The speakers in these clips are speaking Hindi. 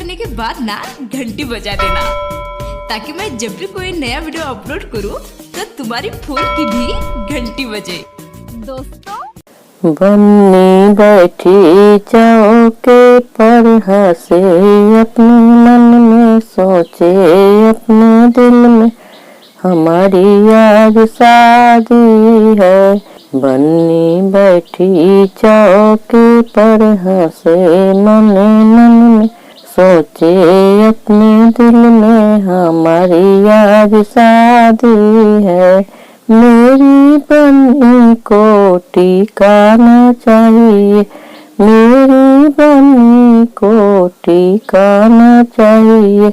करने के बाद ना घंटी बजा देना, ताकि मैं जब भी कोई नया वीडियो अपलोड करूं तो तुम्हारी फोन की भी घंटी बजे। दोस्तों, बन्नी बैठी चौके पर हंसे, अपने मन में सोचे, अपने दिल में हमारी आज शादी है। बन्नी बैठी चौके पर हंसे, मन में सोचे, अपने दिल में हमारी आज शादी है। मेरी बन्नी को टिकाना चाहिए, मेरी बन्नी को टिकाना चाहिए।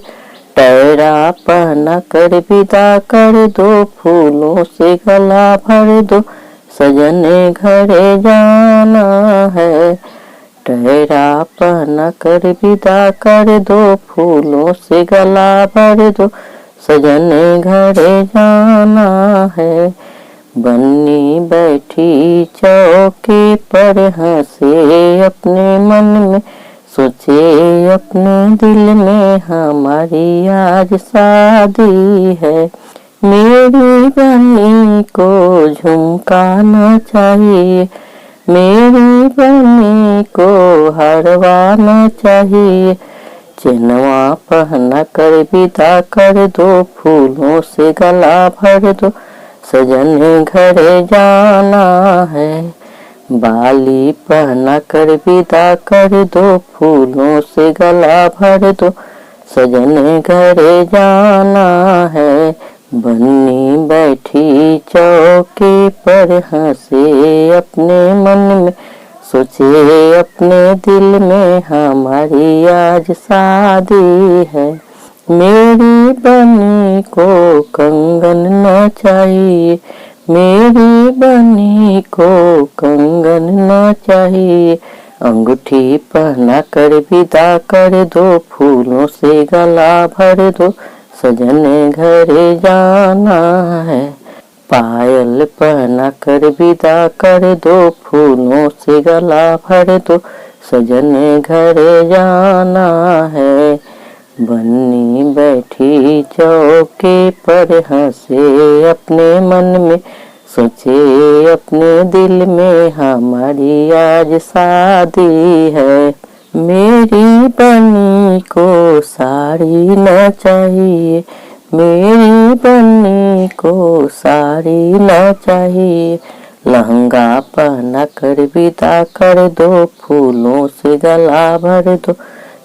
टहरा पहना कर विदा कर दो, फूलों से गला भर दो, सजने घरे जाना है। टहरा पहना कर विदा कर दो, फूलों से गला भर दो, सजने घरे जाना है। बन्नी बैठी चौके पर हंसे, अपने मन में सोचे, अपने दिल में हमारी आज शादी है। मेरी बन्नी को झुमकाना चाहिए, मेरी बन्नी को हरवाना चाहिए। चेनवा पहना कर विदा कर दो, फूलों से गला भर दो, सजने घरे जाना है। बाली पहना कर विदा कर दो, फूलों से गला भर दो, सजने घरे जाना है। बन्नी बैठी चौके पर हंसे, अपने मन में सोचे, अपने दिल में हमारी आज शादी है। मेरी बन्नी को कंगन न चाहिए, मेरी बन्नी को कंगन न चाहिए। अंगूठी पहना कर विदा कर दो, फूलों से गला भर दो, सजने घरे जाना है। पायल पहना कर विदा कर दो, फूलों से गला भर दो, सजने घरे जाना है। बन्नी बैठी चौके पर हंसे, अपने मन में सोचे, अपने दिल में हमारी आज शादी है। मेरी बन्नी को साड़ी न चाहिए, मेरी बन्नी को साड़ी न चाहिए। लहंगा पहना कर विदा कर दो, फूलों से गला भर दो,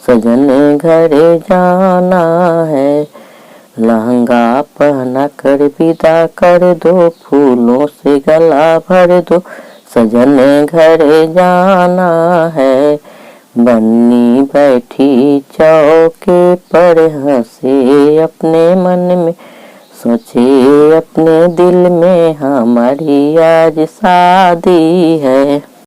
सजने घरे जाना है। लहंगा पहना कर विदा कर दो, फूलों से गला भर दो, सजने घरे जाना है। बन्नी बैठी चौके पर हंसे, अपने मन में सोचे, अपने दिल में हमारी आज शादी है।